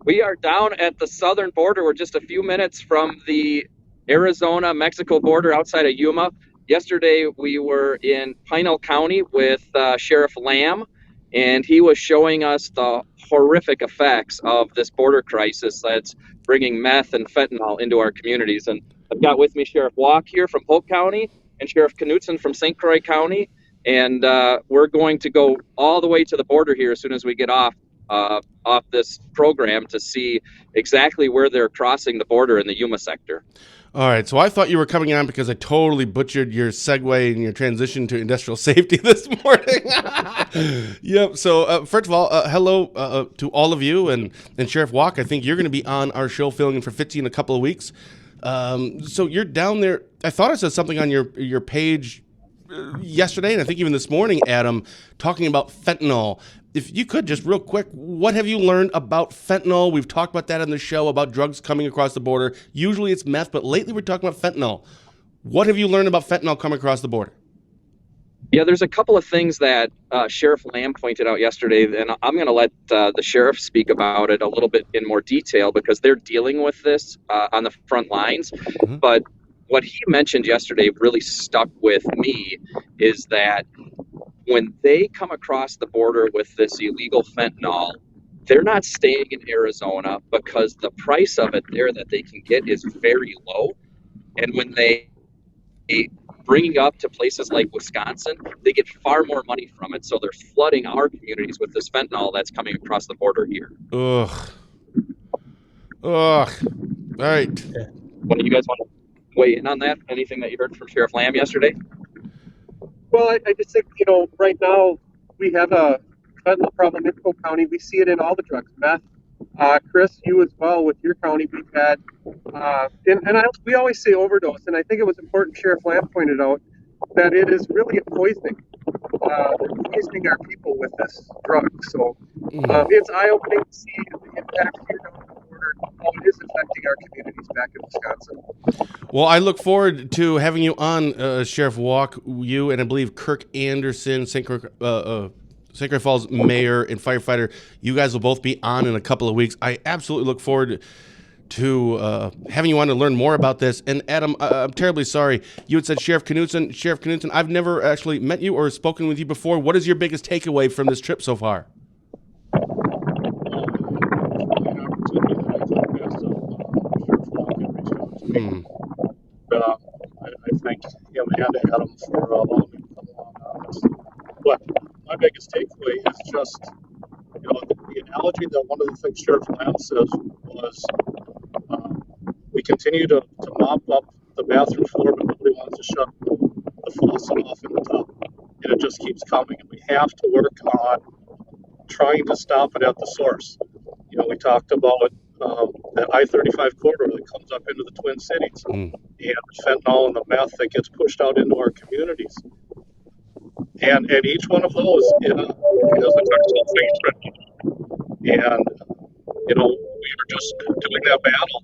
We are down at the southern border. We're just a few minutes from the Arizona-Mexico border outside of Yuma. Yesterday, we were in Pinal County with Sheriff Lamb, and he was showing us the horrific effects of this border crisis that's bringing meth and fentanyl into our communities. And I've got with me Sheriff Waak here from Polk County and Sheriff Knudson from St. Croix County. And we're going to go all the way to the border here as soon as we get off this program to see exactly where they're crossing the border in the Yuma sector. All right, so I thought you were coming on because I totally butchered your segue and your transition to industrial safety this morning. Yep, so first of all, hello to all of you, and Sheriff Waak, I think you're going to be on our show filling in for Fitzy in a couple of weeks. So you're down there. I thought I saw something on your page yesterday, and I think even this morning, Adam, talking about fentanyl. If you could just real quick, what have you learned about fentanyl? We've talked about that on the show, about drugs coming across the border. Usually it's meth, but lately we're talking about fentanyl. What have you learned about fentanyl coming across the border? Yeah, there's a couple of things that Sheriff Lamb pointed out yesterday, and I'm going to let the sheriff speak about it a little bit in more detail because they're dealing with this on the front lines. Mm-hmm. But what he mentioned yesterday really stuck with me is that when they come across the border with this illegal fentanyl, they're not staying in Arizona because the price of it there that they can get is very low. And when they bring it up to places like Wisconsin, they get far more money from it. So they're flooding our communities with this fentanyl that's coming across the border here. Ugh. All right. What do you guys want to weigh in on that? Anything that you heard from Sheriff Lamb yesterday? Well, I just think, right now we have a fentanyl problem in Polk County. We see it in all the drugs, meth. Chris, you as well with your county, we've had, we always say overdose, and I think it was important Sheriff Lamb pointed out that it is really a poisoning. They're poisoning our people with this drug. So it's eye-opening to see the impact here down the border, how it is affecting our communities back in Wisconsin. Well, I look forward to having you on, Sheriff Waak, you and I believe Kirk Anderson, St. Croix Falls mayor and firefighter. You guys will both be on in a couple of weeks. I absolutely look forward to having you on to learn more about this. And Adam, I'm terribly sorry. You had said Sheriff Knudson. Sheriff Knudson, I've never actually met you or spoken with you before. What is your biggest takeaway from this trip so far? I thank him and Adam for allowing me to come along on this. But my biggest takeaway is just, the analogy that one of the things Sheriff Lamb says was, we continue to mop up the bathroom floor, but nobody wants to shut the faucet off in the tub. And it just keeps coming. And we have to work on trying to stop it at the source. We talked about that I-35 corridor that comes up into the Twin Cities, and fentanyl and the meth that gets pushed out into our communities. And each one of those has a toxic face. And, we are just doing that battle,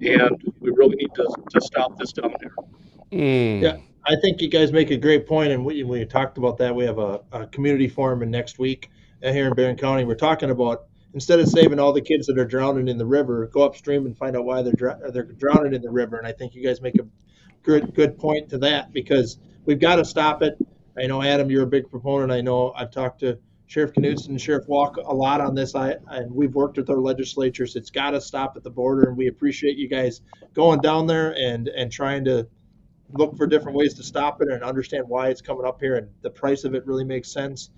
and we really need to stop this down here. Yeah, I think you guys make a great point, and we talked about that. We have a community forum next week here in Barron County. We're talking about, instead of saving all the kids that are drowning in the river, go upstream and find out why they're drowning in the river. And I think you guys make a good point to that, because we've got to stop it. I know, Adam, you're a big proponent. I know I've talked to Sheriff Knudson and Sheriff Waak a lot on this, and we've worked with our legislatures. It's got to stop at the border, and we appreciate you guys going down there and trying to look for different ways to stop it and understand why it's coming up here, and the price of it really makes sense.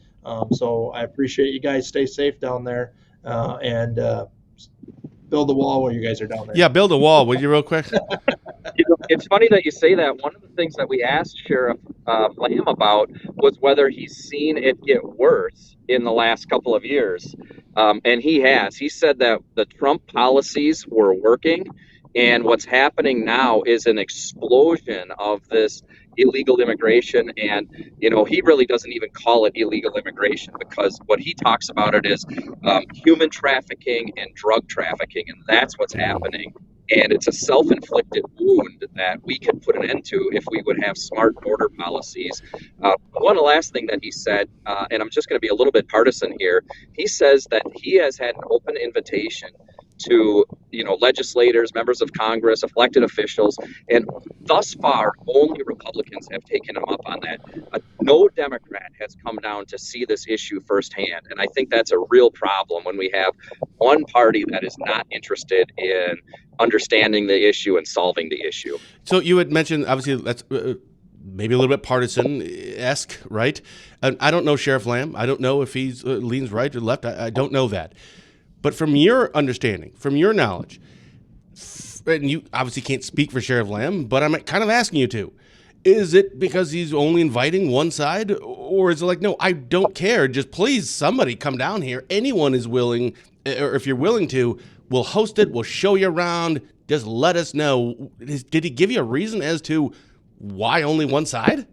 So I appreciate you guys. Stay safe down there. And build a wall while you guys are down there. Yeah, build a wall, would you, real quick? It's funny that you say that. One of the things that we asked Sheriff Lamb about was whether he's seen it get worse in the last couple of years. And he has. He said that the Trump policies were working, and what's happening now is an explosion of this illegal immigration. And, he really doesn't even call it illegal immigration, because what he talks about it is human trafficking and drug trafficking. And that's what's happening. And it's a self-inflicted wound that we could put an end to if we would have smart border policies. One last thing that he said, and I'm just going to be a little bit partisan here. He says that he has had an open invitation to legislators, members of Congress, elected officials, and thus far only Republicans have taken him up on that. No Democrat has come down to see this issue firsthand, and I think that's a real problem when we have one party that is not interested in understanding the issue and solving the issue. So you had mentioned, obviously, that's maybe a little bit partisan-esque, right? And I don't know Sheriff Lamb. I don't know if he leans right or left. I don't know that. But from your understanding, from your knowledge, and you obviously can't speak for Sheriff Lamb, but I'm kind of asking you to, is it because he's only inviting one side, or is it like, no, I don't care, just please somebody come down here. Anyone is willing, or if you're willing to, we'll host it, we'll show you around, just let us know. Did he give you a reason as to why only one side?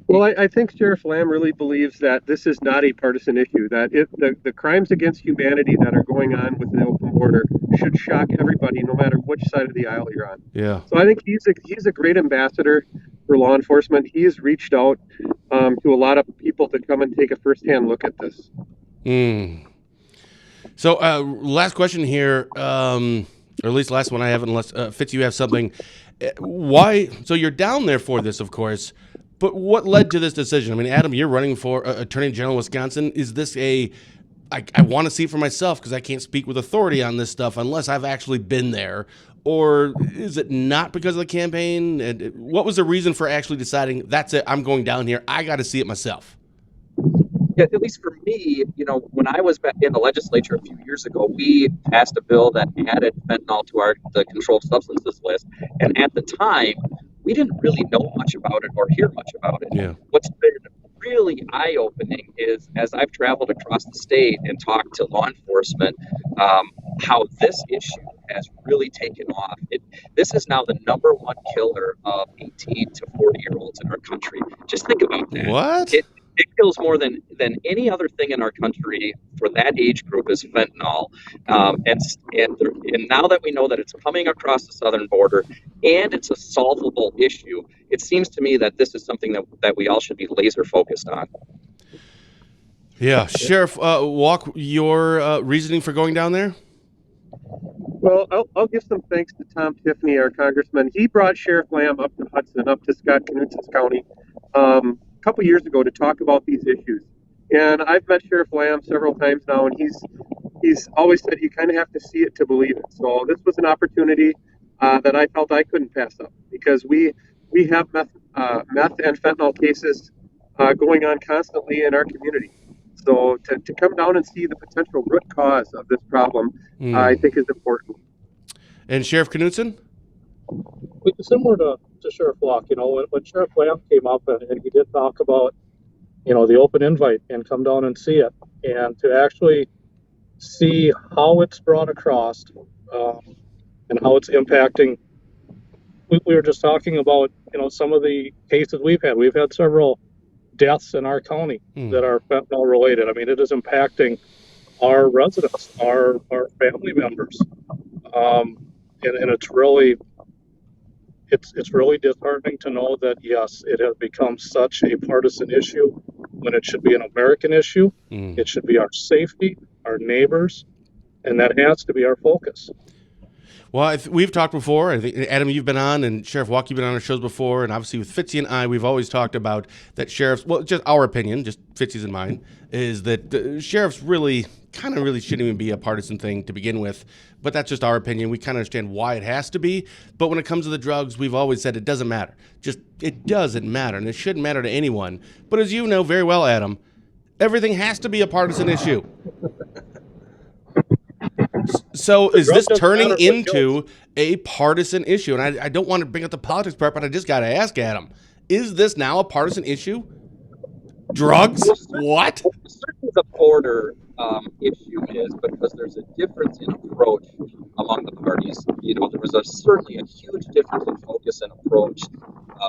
Well, I think Sheriff Lamb really believes that this is not a partisan issue, that the crimes against humanity that are going on with the open border should shock everybody, no matter which side of the aisle you're on. Yeah. So I think he's a great ambassador for law enforcement. He has reached out to a lot of people to come and take a firsthand look at this. So last question here, or at least last one I have, unless Fitz, you have something. Why? So you're down there for this, of course. But what led to this decision? I mean, Adam, you're running for Attorney General of Wisconsin. Is this I want to see it for myself because I can't speak with authority on this stuff unless I've actually been there? Or is it not because of the campaign? And what was the reason for actually deciding, that's it, I'm going down here, I got to see it myself? Yeah, at least for me, when I was back in the legislature a few years ago, we passed a bill that added fentanyl to the controlled substances list. And at the time, we didn't really know much about it or hear much about it. Yeah. What's been really eye-opening is, as I've traveled across the state and talked to law enforcement, how this issue has really taken off. This is now the number one killer of 18 to 40-year-olds in our country. Just think about that. What? It kills more than any other thing in our country for that age group is fentanyl. And now that we know that it's coming across the southern border and it's a solvable issue, it seems to me that this is something that we all should be laser focused on. Yeah. Sheriff Waak, your reasoning for going down there? Well, I'll give some thanks to Tom Tiffany, our congressman. He brought Sheriff Lamb up to Hudson, up to Scott Knutson's county, a couple years ago to talk about these issues. And I've met Sheriff Lamb several times now, and he's always said you kind of have to see it to believe it. So this was an opportunity that I felt I couldn't pass up, because we have meth and fentanyl cases going on constantly in our community. So to come down and see the potential root cause of this problem, I think is important. And Sheriff Knudson? Similar to Sheriff Waak, when Sheriff Lamb came up and he did talk about, the open invite and come down and see it, and to actually see how it's brought across and how it's impacting. We were just talking about, some of the cases we've had. We've had several deaths in our county that are fentanyl related. I mean, it is impacting our residents, our family members, and it's really disheartening to know that, yes, it has become such a partisan issue when it should be an American issue. It should be our safety, our neighbors, and that has to be our focus. Well, we've talked before. I think, Adam, you've been on, and Sheriff Waak, you've been on our shows before, and obviously with Fitzy and I, we've always talked about that sheriffs, well, just our opinion, just Fitzy's and mine, is that sheriffs really shouldn't even be a partisan thing to begin with. But that's just our opinion. We kind of understand why it has to be. But when it comes to the drugs, we've always said it doesn't matter. It doesn't matter, and it shouldn't matter to anyone. But as you know very well, Adam, everything has to be a partisan issue. So is this turning into a partisan issue? And I don't want to bring up the politics part, but I just got to ask Adam, is this now a partisan issue? Drugs? What? Certainly the border issue is, because there's a difference in approach among the parties. There was certainly a huge difference in focus and approach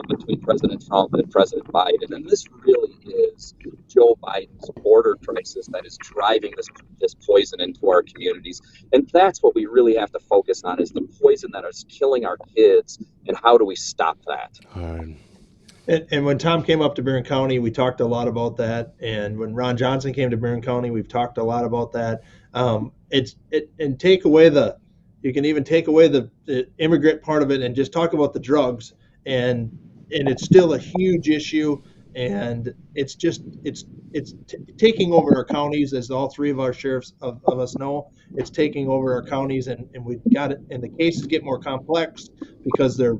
between President Trump and President Biden. And this really is Joe Biden's border crisis that is driving this poison into our communities. And that's what we really have to focus on, is the poison that is killing our kids, and how do we stop that? All right. And when Tom came up to Barron County, we talked a lot about that. And when Ron Johnson came to Barron County, we've talked a lot about that. And take away you can even take away the immigrant part of it and just talk about the drugs, and it's still a huge issue, and it's taking over our counties, as all three of our sheriffs of us know. It's taking over our counties, and we've got it, and the cases get more complex because they're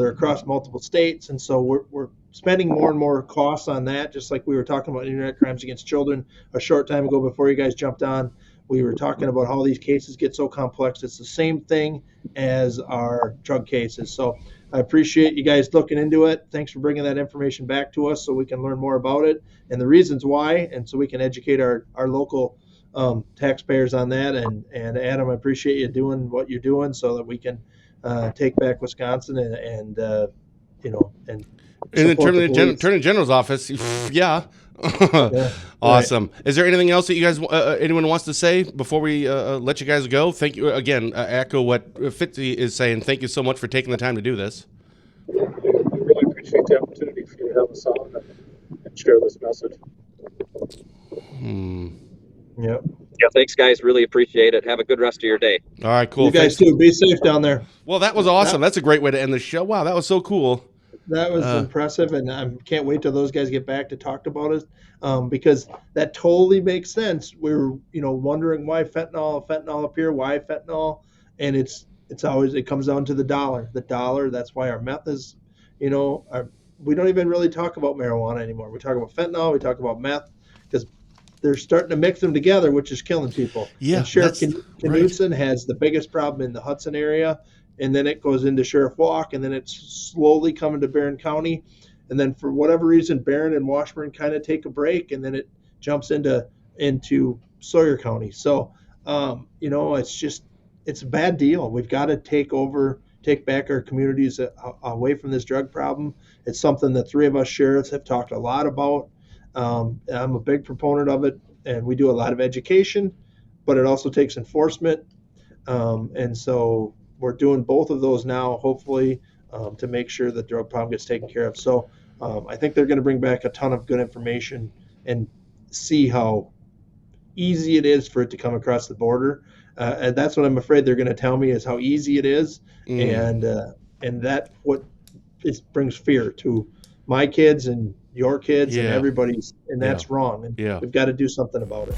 across multiple states, and so we're spending more and more costs on that. Just like we were talking about internet crimes against children a short time ago before you guys jumped on, we were talking about how these cases get so complex. It's the same thing as our drug cases. So I appreciate you guys looking into it. Thanks for bringing that information back to us so we can learn more about it and the reasons why, and so we can educate our local taxpayers on that. And Adam, I appreciate you doing what you're doing so that we can take back Wisconsin and In the support the police. Attorney General's office, yeah. Yeah, Awesome. Is there anything else that you guys, anyone wants to say before we let you guys go? Thank you again. Echo what Fitzy is saying. Thank you so much for taking the time to do this. We really appreciate the opportunity for you to have us on and share this message. Yep. Yeah, thanks, guys. Really appreciate it. Have a good rest of your day. All right, cool. You guys too. Be safe down there. Well, that was awesome. That's a great way to end the show. Wow, that was so cool. That was impressive, and I can't wait till those guys get back to talk about it, because that totally makes sense. We're wondering why fentanyl up here, why fentanyl, and it's always, it comes down to the dollar. The dollar. That's why our meth is, we don't even really talk about marijuana anymore. We talk about fentanyl. We talk about meth because they're starting to mix them together, which is killing people. Yeah, and Sheriff Knudson has the biggest problem in the Hudson area. And then it goes into Sheriff Waak, and then it's slowly coming to Barron County. And then for whatever reason, Barron and Washburn kind of take a break, and then it jumps into Sawyer County. So, it's a bad deal. We've got to take back our communities away from this drug problem. It's something the three of us sheriffs have talked a lot about. I'm a big proponent of it, and we do a lot of education, but it also takes enforcement. And so we're doing both of those now, hopefully, to make sure the drug problem gets taken care of. So I think they're going to bring back a ton of good information and see how easy it is for it to come across the border. And that's what I'm afraid they're going to tell me, is how easy it is. And that brings fear to my kids and your kids and everybody's, and that's wrong. And we've got to do something about it.